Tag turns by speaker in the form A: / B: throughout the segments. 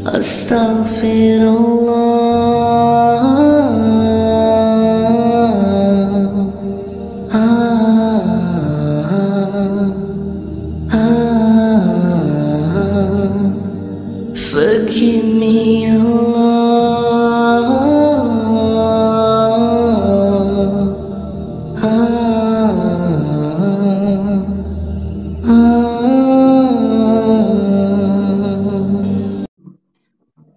A: Forgive me,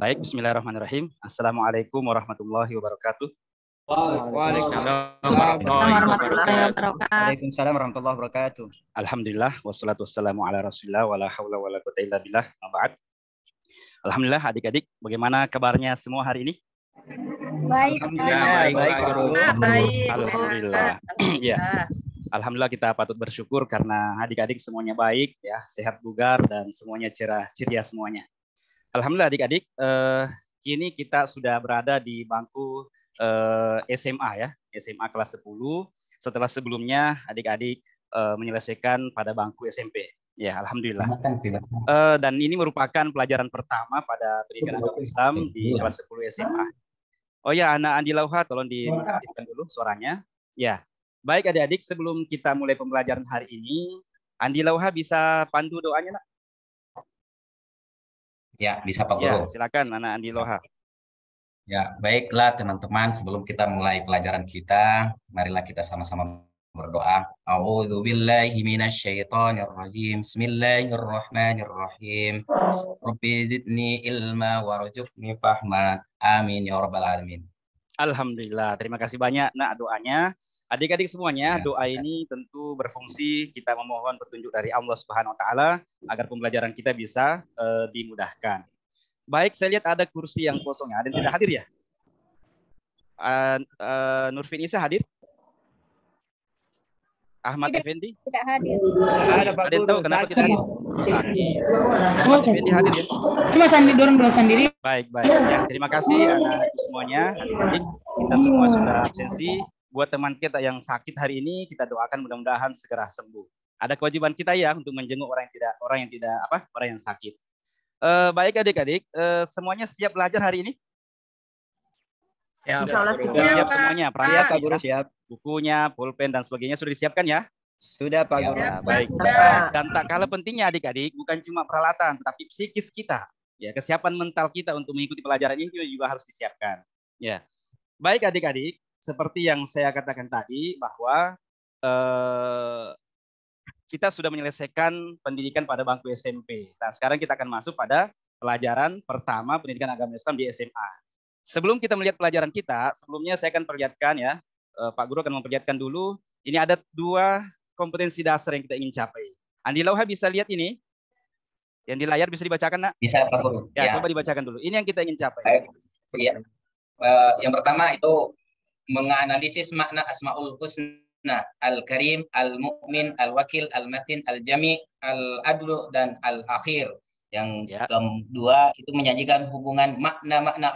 B: Baik, bismillahirrahmanirrahim. Assalamualaikum warahmatullahi wabarakatuh.
C: Waalaikumsalam warahmatullahi wabarakatuh.
B: Alhamdulillah, wassalatu wassalamu ala rasulillah, wala hawla wala quwwata illa billah, ma'ba'ad. Alhamdulillah, adik-adik, bagaimana kabarnya semua hari ini?
D: Baik.
C: Baik.
B: Alhamdulillah. Ya, alhamdulillah kita patut bersyukur karena adik-adik semuanya baik, ya, sehat bugar dan semuanya cerah ceria semuanya. Alhamdulillah adik-adik, kini kita sudah berada di bangku SMA ya, SMA kelas 10. Setelah sebelumnya adik-adik menyelesaikan pada bangku SMP. Ya, alhamdulillah. Dan ini merupakan pelajaran pertama pada pendidikan agama Islam di kelas 10 SMA. Oh ya, anak Andi Lauha, tolong diaktifkan dulu suaranya. Ya, baik adik-adik, sebelum kita mulai pembelajaran hari ini, Andi Lauha bisa pandu doanya, nak?
E: Ya, bisa Pak Guru.
B: Ya, silakan anak Andi Lauha.
E: Ya, baiklah teman-teman, sebelum kita mulai pelajaran kita, marilah kita sama-sama berdoa. A'udzubillahi minasyaitonirrajim. Bismillahirrahmanirrahim. Rabbi zidni ilma warzuqni fahma. Amin ya rabbal alamin.
B: Alhamdulillah, terima kasih banyak nak doanya. Adik-adik semuanya,
E: Ya,
B: doa ini tentu berfungsi kita memohon petunjuk dari Allah Subhanahu wa taala agar pembelajaran kita bisa dimudahkan. Baik, saya lihat ada kursi yang kosong. Ada yang tidak hadir ya? Nurfin Isa hadir? Ahmad Effendi?
D: Tidak hadir.
C: Ada Pak
B: Ada yang
C: Guru.
B: tahu kenapa tidak hadir? Ahmad Effendi hadir ya?
F: Cuma sandi dorong dua sendiri.
B: Baik. Ya, terima kasih anak-anak semuanya, adik-adik. Kita semua sudah absensi. Buat teman kita yang sakit hari ini, kita doakan mudah-mudahan segera sembuh. Ada kewajiban kita ya untuk menjenguk orang yang sakit. Baik adik-adik, semuanya siap belajar hari ini? Sudah siap semuanya, perangkat,
C: Pak Guru siap.
B: bukunya, pulpen dan sebagainya sudah disiapkan ya?
C: Sudah Pak Guru.
B: Ya, baik. Dan tak kalah pentingnya adik-adik, bukan cuma peralatan, tetapi psikis kita. Ya, kesiapan mental kita untuk mengikuti pelajaran ini juga harus disiapkan. Ya, baik adik-adik. Seperti yang saya katakan tadi bahwa kita sudah menyelesaikan pendidikan pada bangku SMP. Nah, sekarang kita akan masuk pada pelajaran pertama pendidikan agama Islam di SMA. Sebelum kita melihat pelajaran kita, sebelumnya saya akan perlihatkan ya, Pak Guru akan memperlihatkan dulu. Ini ada 2 kompetensi dasar yang kita ingin capai. Andi Lauha bisa lihat ini? Yang di layar bisa dibacakan, nak?
E: Bisa Pak Guru.
B: Ya, coba dibacakan dulu. Ini yang kita ingin capai.
E: Iya. Yang pertama itu menganalisis makna Asmaul Husna, Al-Karim, Al-Mu'min, Al-Wakil, Al-Matin, Al-Jami, Al-Adlu, dan Al-Akhir. Yang kedua itu menyajikan hubungan makna-makna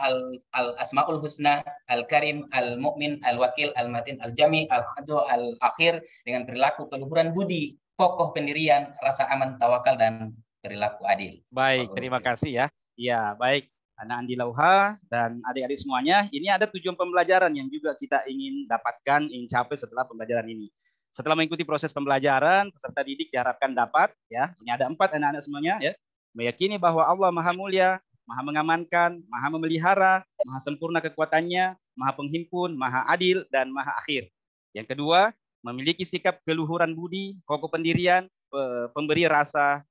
E: Al-Asmaul Husna, Al-Karim, Al-Mu'min, Al-Wakil, Al-Matin, Al-Jami, Al-Adlu, Al-Akhir dengan perilaku keluhuran budi, kokoh pendirian, rasa aman, tawakal, dan perilaku adil.
B: Baik, terima kasih ya. Ya, baik. Anak Andi Lauha dan adik-adik semuanya, ini ada tujuan pembelajaran yang juga kita ingin dapatkan, ingin capai setelah pembelajaran ini. Setelah mengikuti proses pembelajaran, peserta didik diharapkan dapat, ya, ini ada 4 anak-anak semuanya, ya, meyakini bahwa Allah Maha Mulia, Maha Mengamankan, Maha Memelihara, Maha Sempurna kekuatannya, Maha Penghimpun, Maha Adil, dan Maha Akhir. Yang kedua, memiliki sikap keluhuran budi, kokoh pendirian, pemberi rasa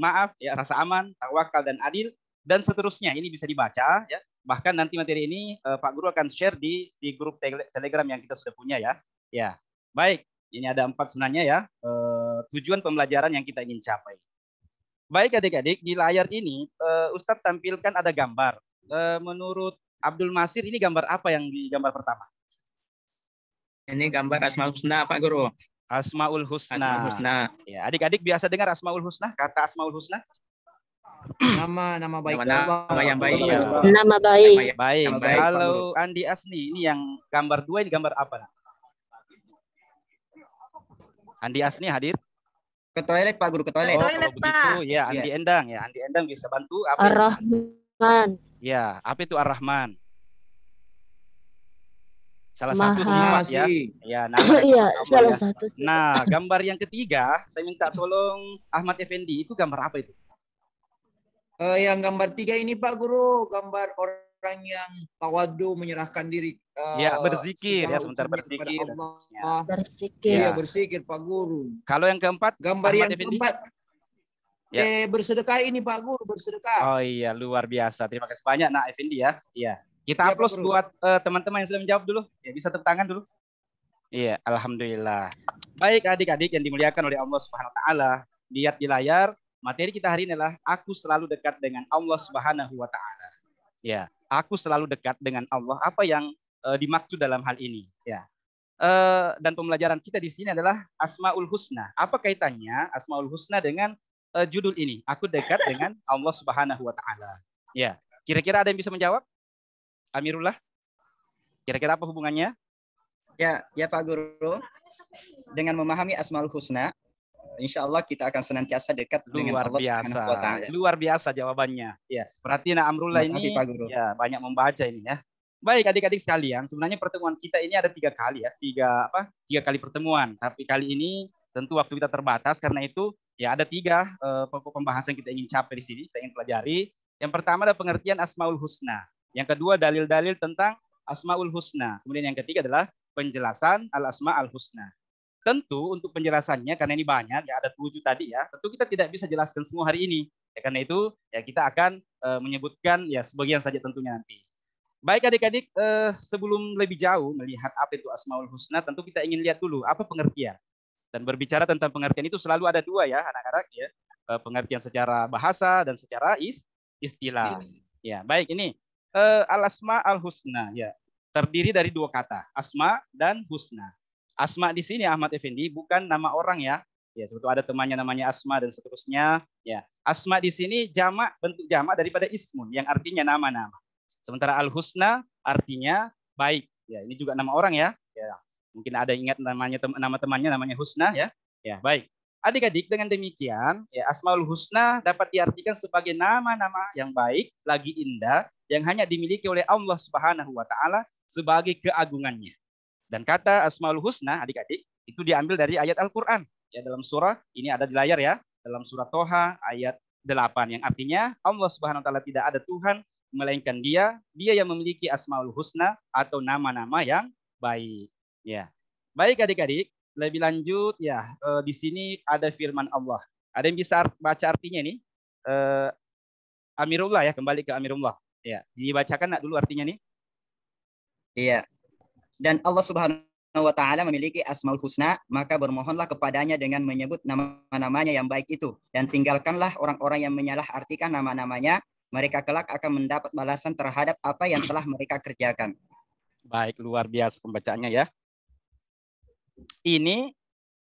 B: maaf, ya, rasa aman, tawakal, dan adil, dan seterusnya. Ini bisa dibaca ya. Bahkan nanti materi ini Pak Guru akan share di grup Telegram yang kita sudah punya ya. Ya. Baik, ini ada 4 sebenarnya ya. Tujuan pembelajaran yang kita ingin capai. Baik adik-adik, di layar ini Ustadz tampilkan ada gambar. Menurut Abdul Masir ini gambar apa yang di gambar pertama?
G: Ini gambar Asmaul Husna Pak Guru.
B: Asmaul Husna.
G: Asmaul Husna.
B: Ya, adik-adik biasa dengar Asmaul Husna, kata Asmaul Husna?
C: Nama baik.
G: Nama yang baik.
B: Ya.
F: Nama baik.
B: Baik.
C: Nama baik,
B: Kalau Andi Asni ini yang gambar 2 ini gambar apa? Andi Asni hadir?
C: Ke toilet Pak Guru, ke toilet.
B: Oh, kalau begitu ya Andi Endang ya. Andi Endang bisa bantu apa?
F: Man,
B: Ya, apa itu Ar-Rahman? Salah satu
F: Maha.
B: sifat ya.
C: Masih.
B: Ya, nama dan
F: Iya,
B: sifat Allah
F: salah
B: ya.
F: satu.
B: Nah, gambar yang ketiga, saya minta tolong Ahmad Effendi, itu gambar apa itu?
C: Yang gambar 3 ini Pak Guru, gambar orang yang tawadu menyerahkan diri
B: Ya, berzikir ya,
C: segala
B: sebentar
C: urusannya kepada
B: berzikir dan
C: Allah.
B: seterusnya.
F: Bersikir.
C: Iya,
B: Ya.
C: berzikir Pak Guru.
B: Kalau yang keempat,
C: Gambar
B: Ahmad
C: yang
B: Effendi?
C: keempat,
B: Ya.
C: bersedekah ini Pak Guru, bersedekah.
B: Oh iya, luar biasa. Terima kasih banyak Nak Effendi ya. Iya. Kita
C: Iya, Pak
B: aplaus
C: Guru.
B: buat teman-teman yang sudah menjawab dulu. Ya, bisa tepuk tangan dulu. Iya, alhamdulillah. Baik adik-adik yang dimuliakan oleh Allah Subhanahu wa taala, lihat di layar, materi kita hari ini adalah aku selalu dekat dengan Allah Subhanahu wa taala. Ya, aku selalu dekat dengan Allah. Apa yang dimaksud dalam hal ini? Ya. Dan pembelajaran kita di sini adalah Asmaul Husna. Apa kaitannya Asmaul Husna dengan judul ini? Aku dekat dengan Allah Subhanahu wa taala. Ya. Kira-kira ada yang bisa menjawab? Amirullah? Kira-kira apa hubungannya?
A: Ya Pak Guru, dengan memahami Asmaul Husna, insya Allah kita akan senantiasa dekat dengan
B: Luar
A: Allah
B: biasa.
A: Subhanahu wa Ta'ala.
B: Luar biasa jawabannya. Ya, berarti Nak Amrullah
A: Terima kasih,
B: ini
A: Pak Guru.
B: ya banyak membaca ini ya. Baik adik-adik sekalian, sebenarnya pertemuan kita ini ada 3 kali ya, tiga kali pertemuan. Tapi kali ini tentu waktu kita terbatas, karena itu ya ada 3 pokok pembahasan yang kita ingin capai di sini, kita ingin pelajari. Yang pertama adalah pengertian Asmaul Husna. Yang kedua dalil-dalil tentang Asmaul Husna. Kemudian yang ketiga adalah penjelasan Al-Asma Al-Husna. Tentu untuk penjelasannya, karena ini banyak, ya ada 7 tadi ya, tentu kita tidak bisa jelaskan semua hari ini. Ya, karena itu ya kita akan menyebutkan ya sebagian saja tentunya nanti. Baik adik-adik, sebelum lebih jauh melihat apa itu Asmaul Husna, tentu kita ingin lihat dulu apa pengertian. Dan berbicara tentang pengertian itu selalu ada 2 ya anak-anak ya, pengertian secara bahasa dan secara istilah. Ya, baik ini Al-Asma Al-Husna ya. Terdiri dari 2 kata, asma dan husna. Asma di sini Ahmad Effendi bukan nama orang ya. Ya, sebetulnya ada temannya namanya Asma dan seterusnya. Ya, asma di sini jamak, bentuk jamak daripada ismun yang artinya nama-nama. Sementara al-husna artinya baik. Ya, ini juga nama orang ya. Ya, mungkin ada yang ingat namanya nama temannya namanya Husna ya. Ya, baik. Adik-adik, dengan demikian ya Asmaul Husna dapat diartikan sebagai nama-nama yang baik, lagi indah, yang hanya dimiliki oleh Allah Subhanahu wa taala sebagai keagungannya. Dan kata Asmaul Husna, adik-adik, itu diambil dari ayat Al-Qur'an. Ya, dalam surah ini ada di layar ya, dalam surah Toha ayat 8 yang artinya Allah Subhanahu wa taala tidak ada Tuhan melainkan Dia yang memiliki Asmaul Husna atau nama-nama yang baik. Ya. Baik adik-adik, lebih lanjut ya, di sini ada firman Allah. Ada yang bisa baca artinya ini? Amirullah ya, kembali ke Amirullah. Ya, dibacakan nak dulu artinya nih.
A: Iya. Dan Allah Subhanahu wa Ta'ala memiliki Asmaul Husna, maka bermohonlah kepadanya dengan menyebut nama-namanya yang baik itu. Dan tinggalkanlah orang-orang yang menyalahartikan nama-namanya, mereka kelak akan mendapat balasan terhadap apa yang telah mereka kerjakan.
B: Baik, luar biasa pembacaannya ya. Ini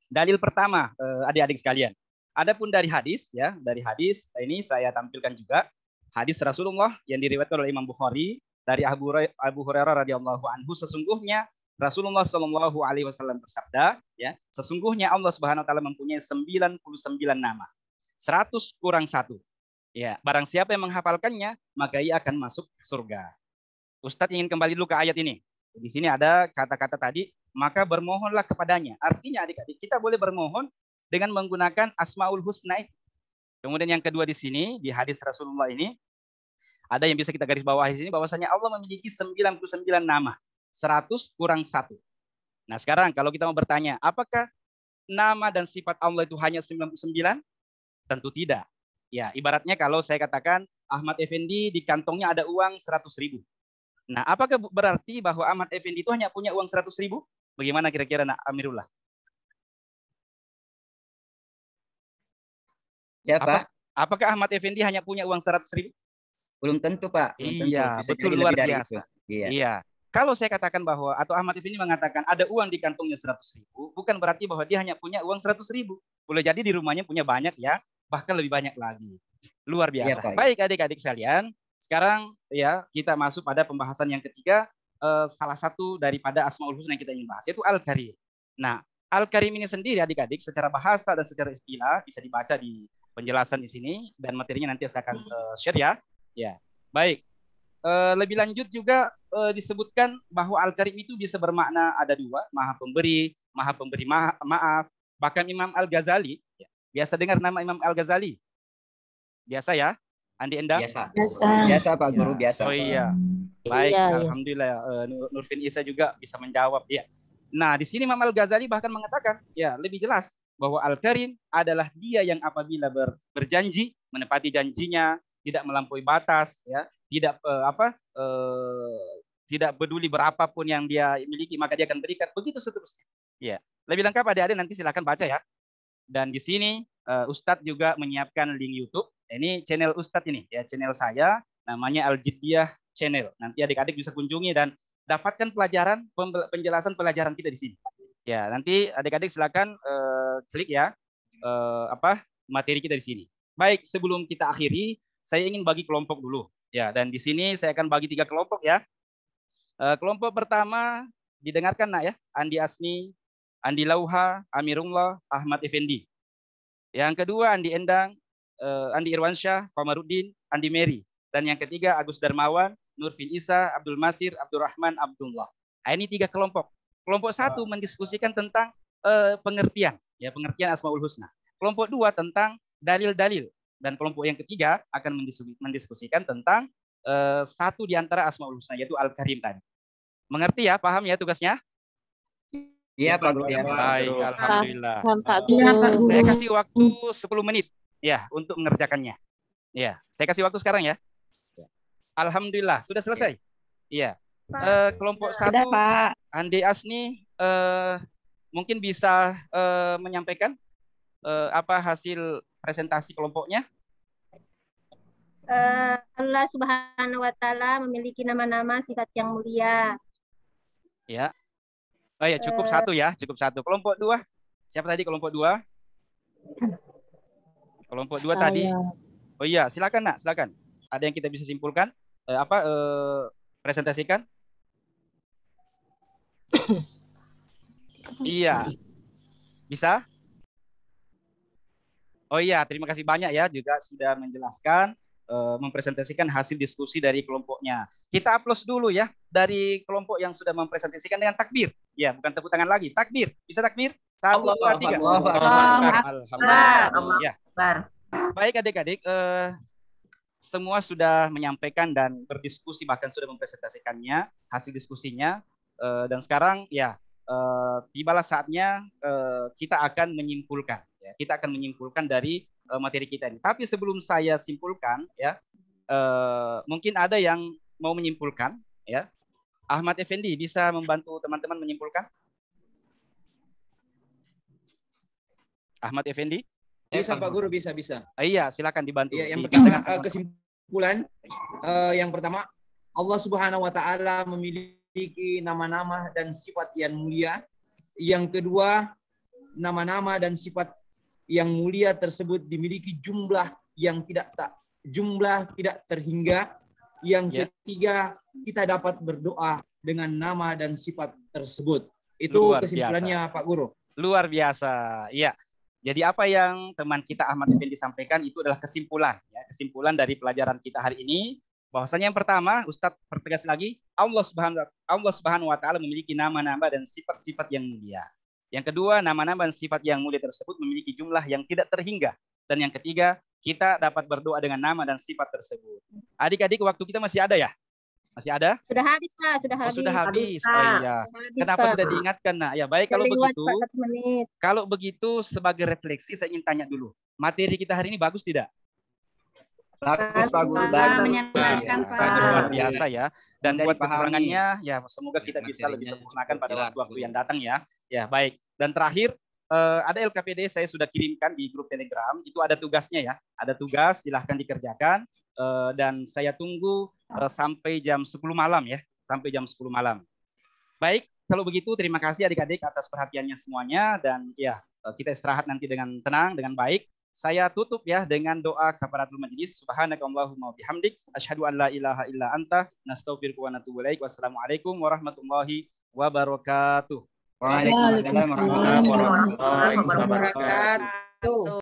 B: dalil pertama, adik-adik sekalian. Adapun dari hadis ya, dari hadis ini saya tampilkan juga hadis Rasulullah yang diriwayatkan oleh Imam Bukhari dari Abu Hurairah radhiyallahu anhu, sesungguhnya Rasulullah Shallallahu alaihi wasallam bersabda, ya, sesungguhnya Allah Subhanahu wa taala mempunyai 99 nama. 100 kurang 1. Ya, barang siapa yang menghafalkannya, maka ia akan masuk surga. Ustadz ingin kembali dulu ke ayat ini. Di sini ada kata-kata tadi, maka bermohonlah kepadanya. Artinya adik-adik, kita boleh bermohon dengan menggunakan Asmaul Husna. Kemudian yang kedua di sini, di hadis Rasulullah ini, ada yang bisa kita garis bawahi di sini, bahwasanya Allah memiliki 99 nama. 100 kurang 1. Nah sekarang kalau kita mau bertanya, apakah nama dan sifat Allah itu hanya 99? Tentu tidak. Ya, ibaratnya kalau saya katakan Ahmad Effendi di kantongnya ada uang 100.000. Nah, apakah berarti bahwa Ahmad Effendi itu hanya punya uang 100.000? Bagaimana kira-kira Nak Amirullah?
A: Ya Pak.
B: Apakah Ahmad Effendi hanya punya uang 100.000?
A: Belum tentu Pak. Belum
B: iya,
A: tentu. Bisa
B: betul,
A: jadi
B: luar
A: lebih dari
B: biasa.
A: Itu. Iya.
B: Iya. Kalau saya katakan bahwa, atau Ahmad Effendi mengatakan ada uang di kantongnya 100.000, bukan berarti bahwa dia hanya punya uang 100.000. Boleh jadi di rumahnya punya banyak ya, bahkan lebih banyak lagi. Luar biasa.
A: Iya, Pak.
B: Baik adik-adik sekalian, sekarang ya kita masuk pada pembahasan yang ketiga, salah satu daripada Asmaul Husna yang kita ingin bahas, yaitu Al-Karim. Nah, Al-Karim ini sendiri adik-adik secara bahasa dan secara istilah bisa dibaca di penjelasan di sini, dan materinya nanti saya akan share ya. Ya. Baik. Lebih lanjut juga disebutkan bahwa Al-Karim itu bisa bermakna ada dua, maha pemberi maaf. Bahkan Imam Al-Ghazali, ya, biasa dengar nama Imam Al-Ghazali? Biasa ya, Andi Endang?
E: Biasa.
A: Biasa Pak Guru, biasa.
B: Oh iya, baik,
F: Iya, iya.
B: alhamdulillah. Nurfin Isa juga bisa menjawab ya. Nah, di sini Imam Al-Ghazali bahkan mengatakan, ya lebih jelas bahwa Al-Karim adalah dia yang apabila berjanji menepati janjinya, tidak melampaui batas, ya, tidak peduli berapapun yang dia miliki maka dia akan berikan, begitu seterusnya. Ya, lebih lengkap adik-adik nanti silakan baca ya. Dan di sini Ustadz juga menyiapkan link YouTube. Ini channel Ustadz ini, ya channel saya, namanya Al-Jiddiyah Channel. Nanti adik-adik bisa kunjungi dan dapatkan penjelasan pelajaran kita di sini. Ya, nanti adik-adik silakan klik ya materi kita di sini. Baik, sebelum kita akhiri, saya ingin bagi kelompok dulu. Ya, dan di sini saya akan bagi 3 kelompok ya. Kelompok pertama didengarkan nak ya, Andi Asni, Andi Lauha, Amirullah, Ahmad Effendi. Yang kedua Andi Endang, Andi Irwansyah, Komarudin, Andi Meri. Dan yang ketiga Agus Darmawan, Nurfin Isa, Abdul Masir, Abdurrahman, Abdullah. Nah, ini 3 kelompok. Kelompok 1 mendiskusikan tentang pengertian, ya pengertian Asmaul Husna. Kelompok 2 tentang dalil-dalil. Dan kelompok yang ketiga akan mendiskusikan tentang satu di antara Asmaul Husna, yaitu Al-Karim tadi. Mengerti ya, paham ya tugasnya?
A: Iya Pak Guru. Ya.
B: Baik, alhamdulillah.
F: Pak Guru.
B: Saya kasih waktu 10 menit ya untuk mengerjakannya. Ya, saya kasih waktu sekarang ya. Alhamdulillah, sudah selesai. Iya. Kelompok 1
F: Sudah, Pak.
B: Andi Asni mungkin bisa menyampaikan apa hasil presentasi kelompoknya?
D: Allah Subhanahu wa Ta'ala memiliki nama-nama sifat yang mulia.
B: Ya. Oh ya, cukup 1 ya, cukup 1. Kelompok 2. Siapa tadi kelompok 2? Kelompok 2 tadi. Oh iya, silakan nak, silakan. Ada yang kita bisa simpulkan? Presentasikan? Iya. Bisa? Oh iya, terima kasih banyak ya juga sudah menjelaskan, mempresentasikan hasil diskusi dari kelompoknya. Kita aplaus dulu ya dari kelompok yang sudah mempresentasikan dengan takbir. Ya, bukan tepuk tangan lagi, takbir. Bisa takbir? 1, 2, 3. Alhamdulillah. Ya. Baik adik-adik, semua sudah menyampaikan dan berdiskusi, bahkan sudah mempresentasikannya, hasil diskusinya. Dan sekarang ya tibalah saatnya kita akan menyimpulkan. Ya, kita akan menyimpulkan dari materi kita ini. Tapi sebelum saya simpulkan, ya mungkin ada yang mau menyimpulkan. Ya, Ahmad Effendi bisa membantu teman-teman menyimpulkan. Ahmad Effendi.
C: Bisa Pak Guru, bisa.
B: Iya, silakan dibantu.
C: Ya, yang pertama kesimpulan yang pertama, Allah Subhanahu wa Ta'ala memiliki nama-nama dan sifat yang mulia. Yang kedua, nama-nama dan sifat yang mulia tersebut dimiliki jumlah tidak terhingga. Yang ketiga, kita dapat berdoa dengan nama dan sifat tersebut. Itu kesimpulannya Pak Guru.
B: Luar biasa. Iya. Jadi apa yang teman kita Ahmad Effendi sampaikan itu adalah kesimpulan, ya, kesimpulan dari pelajaran kita hari ini. Bahwasanya yang pertama, Ustadz pertegas lagi, Allah Subhanahu wa Ta'ala memiliki nama-nama dan sifat-sifat yang mulia. Yang kedua, nama-nama dan sifat yang mulia tersebut memiliki jumlah yang tidak terhingga. Dan yang ketiga, kita dapat berdoa dengan nama dan sifat tersebut. Adik-adik, waktu kita masih ada ya? Masih ada?
D: Sudah habis, Pak. Sudah
B: habis. Oh iya. Kenapa tidak diingatkan? Nah, ya baik kalau begitu. Kalau begitu sebagai refleksi saya ingin tanya dulu. Materi kita hari ini bagus tidak?
A: Bagus Pak Guru.
D: Menyenangkan Pak.
B: Luar biasa ya. Dan buat kekurangannya ya semoga kita bisa lebih sempurnakan pada waktu-waktu yang datang ya. Ya, baik. Dan terakhir ada LKPD saya sudah kirimkan di grup Telegram. Itu ada tugasnya ya. Ada tugas, silahkan dikerjakan. Dan saya tunggu sampai jam 10 malam ya, sampai jam 10 malam. Baik, kalau begitu terima kasih adik-adik atas perhatiannya semuanya dan ya kita istirahat nanti dengan tenang, dengan baik. Saya tutup ya dengan doa kafaratul majlis. Subhanakallahumma bihamdik asyhadu an la ilaha illa anta nastaghfiruka wa natubu ilaik. Wassalamualaikum warahmatullahi wabarakatuh.
A: Waalaikumsalam warahmatullahi wabarakatuh.